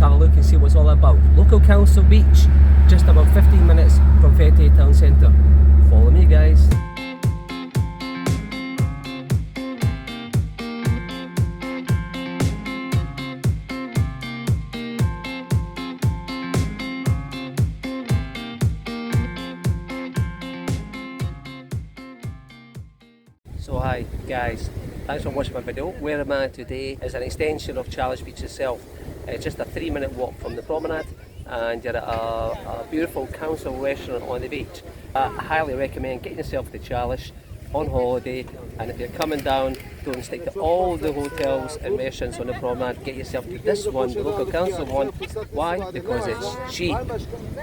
have a look and see what it's all about. Local council beach, just about 15 minutes from Fethiye town centre. Follow me, guys. So hi guys, thanks for watching my video. Where am I today is an extension of Çaliş Beach itself. It's just a 3-minute walk from the promenade and you're at a beautiful council restaurant on the beach. I highly recommend getting yourself to Çaliş on holiday, and if you're coming down, don't stick to all the hotels and restaurants on the promenade. Get yourself to this one, the local council one. Why? Because it's cheap.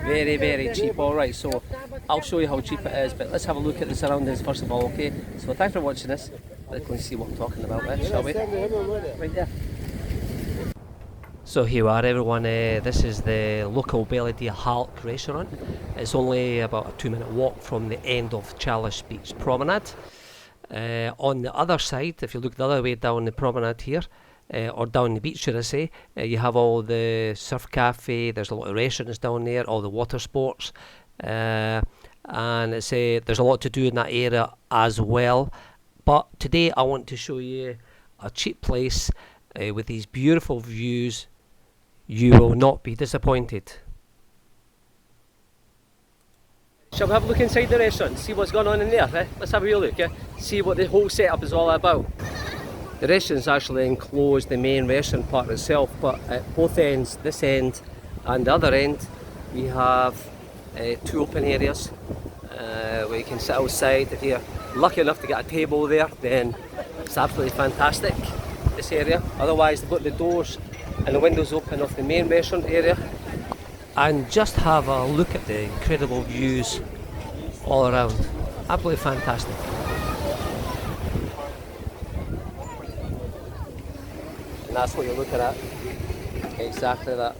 Very, very cheap. Alright, so I'll show you how cheap it is, but let's have a look at the surroundings first of all, okay? So thanks for watching this. Let's go and see what I'm talking about there, shall we? Right there. So here we are everyone, this is the local Belvedere Halk restaurant. It's only about a 2-minute walk from the end of Çaliş Beach promenade. On the other side, if you look the other way down the promenade here, or down the beach should I say, you have all the surf cafe, there's a lot of restaurants down there, all the water sports, and it's, there's a lot to do in that area as well. But today I want to show you a cheap place with these beautiful views. You will not be disappointed. Shall we have a look inside the restaurant, see what's going on in there? Let's have a real look, see what the whole setup is all about. The restaurant's actually enclosed the main restaurant part itself, but at both ends, this end and the other end, we have 2 open areas where you can sit outside. If you're lucky enough to get a table there, then it's absolutely fantastic, this area. Otherwise, they've got the doors and the windows open off the main restaurant area. And just have a look at the incredible views all around. Absolutely fantastic. And that's what you're looking at. Exactly that.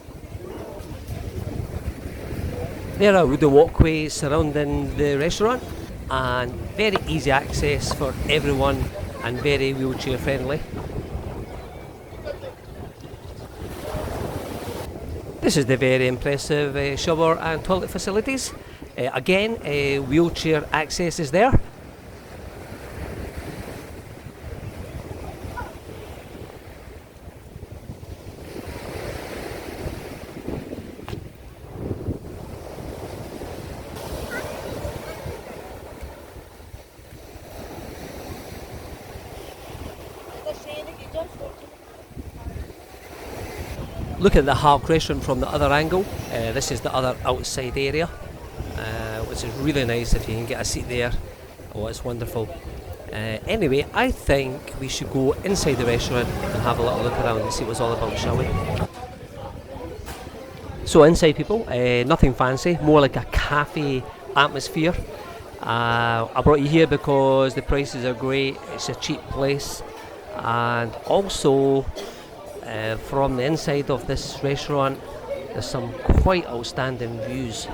There are wooden walkways surrounding the restaurant and very easy access for everyone and very wheelchair friendly. This is the very impressive shower and toilet facilities. Again, wheelchair access is there. Look at the Halk restaurant from the other angle. This is the other outside area, which is really nice if you can get a seat there. Oh, it's wonderful. Anyway, I think we should go inside the restaurant and have a little look around and see what it's all about, shall we? So inside, people, nothing fancy, more like a cafe atmosphere. I brought you here because the prices are great, it's a cheap place, and also from the inside of this restaurant there's some quite outstanding views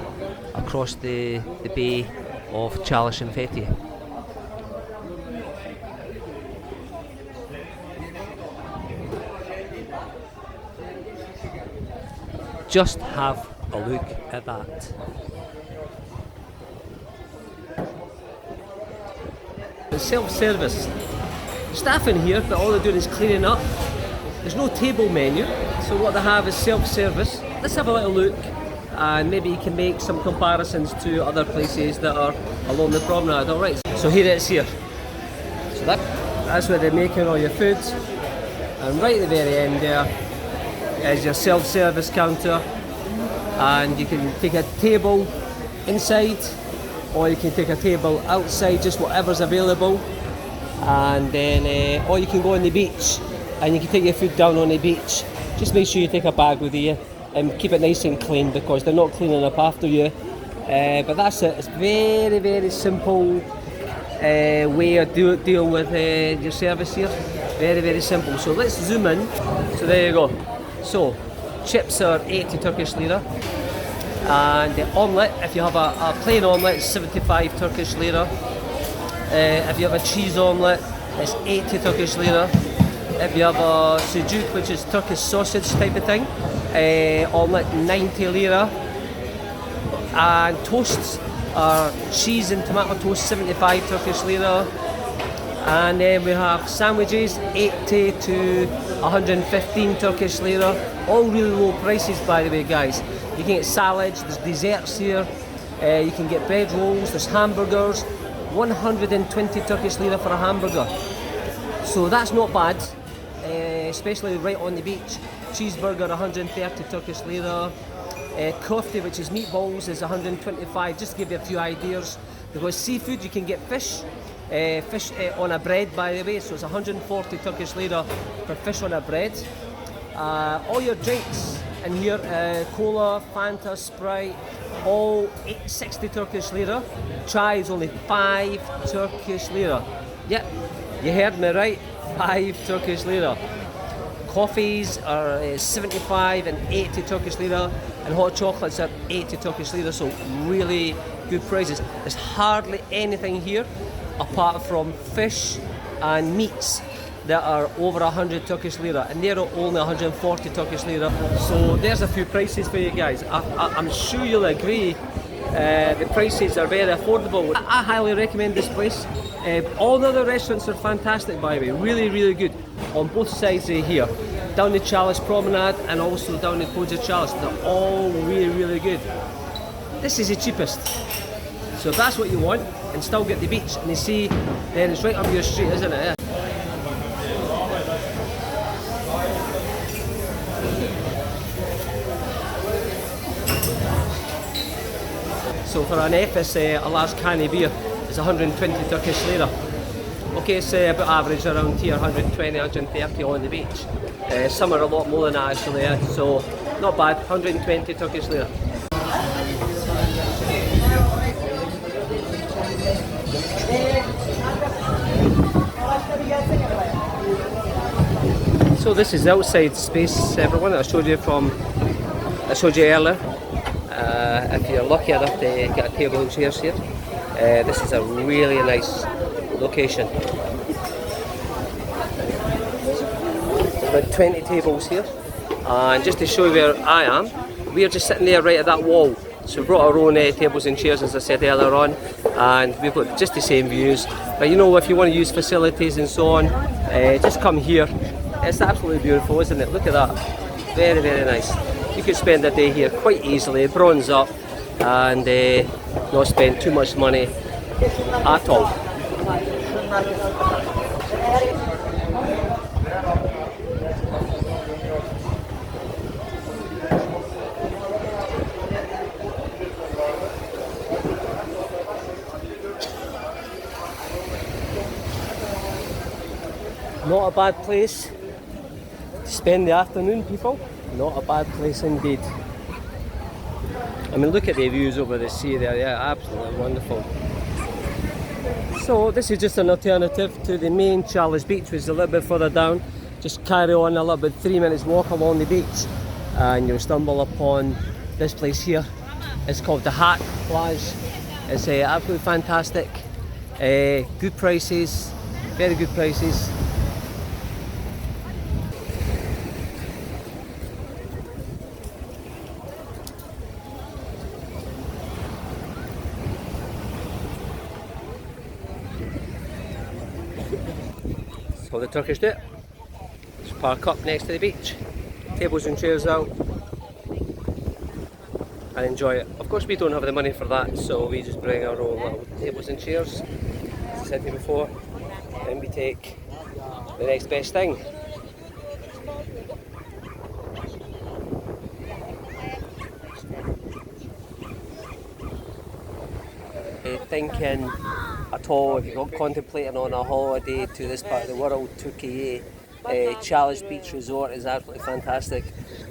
across the bay of Çaliş and Fethiye. Just have a look at that. The self-service staff in here, but all they're doing is cleaning up. There's no table menu, so what they have is self-service. Let's have a little look and maybe you can make some comparisons to other places that are along the promenade. Alright, so here it is here. So that's where they're making all your food, and right at the very end there is your self-service counter, and you can take a table inside or you can take a table outside, just whatever's available, and then or you can go on the beach and you can take your food down on the beach. Just make sure you take a bag with you and keep it nice and clean because they're not cleaning up after you. But that's it. It's very, very simple way of deal with your service here. Very, very simple. So let's zoom in. So there you go. So chips are 80 Turkish lira, and the omelette, if you have a plain omelette, it's 75 Turkish lira. If you have a cheese omelette, it's 80 Turkish lira. If you have a sucuk, which is Turkish sausage type of thing, on like 90 lira. And toasts are cheese and tomato toast, 75 Turkish lira. And then we have sandwiches, 80 to 115 Turkish lira. All really low prices, by the way, guys. You can get salads, there's desserts here. You can get bread rolls, there's hamburgers. 120 Turkish lira for a hamburger. So that's not bad, especially right on the beach. Cheeseburger, 130 Turkish lira. Kofte, which is meatballs, is 125, just to give you a few ideas. Because seafood, you can get fish. Fish on a bread, by the way, so it's 140 Turkish lira for fish on a bread. All your drinks in here, cola, Fanta, Sprite, all 60 Turkish lira. Chai is only 5 Turkish lira. Yep, you heard me right, 5 Turkish lira. Coffees are 75 and 80 Turkish lira, and hot chocolates are 80 Turkish lira, so really good prices. There's hardly anything here apart from fish and meats that are over 100 Turkish lira, and they're only 140 Turkish lira. So there's a few prices for you guys. I'm sure you'll agree, the prices are very affordable. I highly recommend this place. All the other restaurants are fantastic, by the way, really good on both sides of here. Down the Çaliş Promenade and also down the Koca Çaliş, they're all really good. This is the cheapest. So if that's what you want, and still get the beach and the sea, then it's right up your street, isn't it? So for an Efes, a large can of beer is 120 Turkish lira. Okay, it's about average around here, 120, 130 on the beach. Some are a lot more than that actually, so not bad, 120 Turkish lira. So this is the outside space, everyone, that I showed you earlier. If you're lucky enough to get a table and chairs here, this is a really nice location. There's about 20 tables here, and just to show you where I am, we're just sitting there right at that wall. So we brought our own tables and chairs, as I said earlier on, and we've got just the same views. But you know, if you want to use facilities and so on, just come here. It's absolutely beautiful, isn't it? Look at that. Very nice. You could spend a day here quite easily, bronze up, and not spend too much money at all. Not a bad place to spend the afternoon, people. Not a bad place indeed. I mean, look at the views over the sea there, yeah, absolutely wonderful. So this is just an alternative to the main Çaliş Beach, which is a little bit further down. Just carry on a little bit, 3 minutes walk along the beach, and you'll stumble upon this place here. It's called the Halk plage. It's absolutely fantastic. Good prices, very good prices. So the Turkish do it. Just park up next to the beach, tables and chairs out, and enjoy it. Of course we don't have the money for that, so we just bring our own little tables and chairs, as I said to you before, and we take the next best thing. Thinking at all, if you're contemplating on a holiday to this part of the world, Turkey, Çaliş Beach Resort is absolutely fantastic.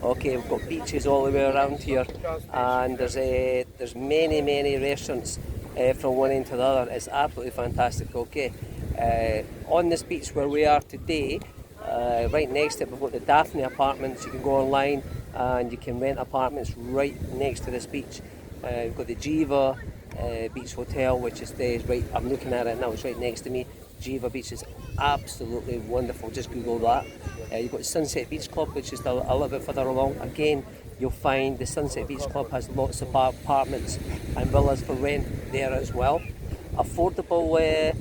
Okay, we've got beaches all the way around here, and there's many restaurants from one end to the other. It's absolutely fantastic. Okay, on this beach where we are today, right next to it, we've got the Daphne apartments. You can go online and you can rent apartments right next to this beach. We've got the Jiva Beach Hotel, which is right, I'm looking at it now, it's right next to me. Geneva Beach is absolutely wonderful. Just Google that. You've got Sunset Beach Club, which is a little bit further along. Again, you'll find the Sunset Beach Club has lots of apartments and villas for rent there as well. Affordable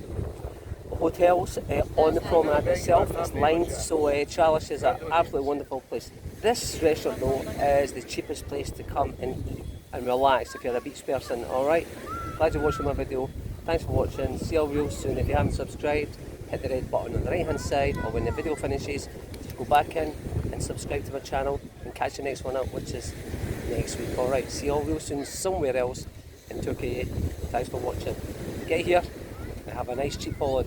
hotels on the promenade itself. It's lined, so Çaliş is an absolutely wonderful place. This restaurant though is the cheapest place to come and eat and relax if you're a beach person. Alright, glad you're watching my video. Thanks for watching. See you real soon. If you haven't subscribed, hit the red button on the right hand side, or when the video finishes, just go back in and subscribe to my channel and catch the next one up, which is next week. Alright, see you all real soon somewhere else in Turkey. Thanks for watching. Get here and have a nice cheap holiday.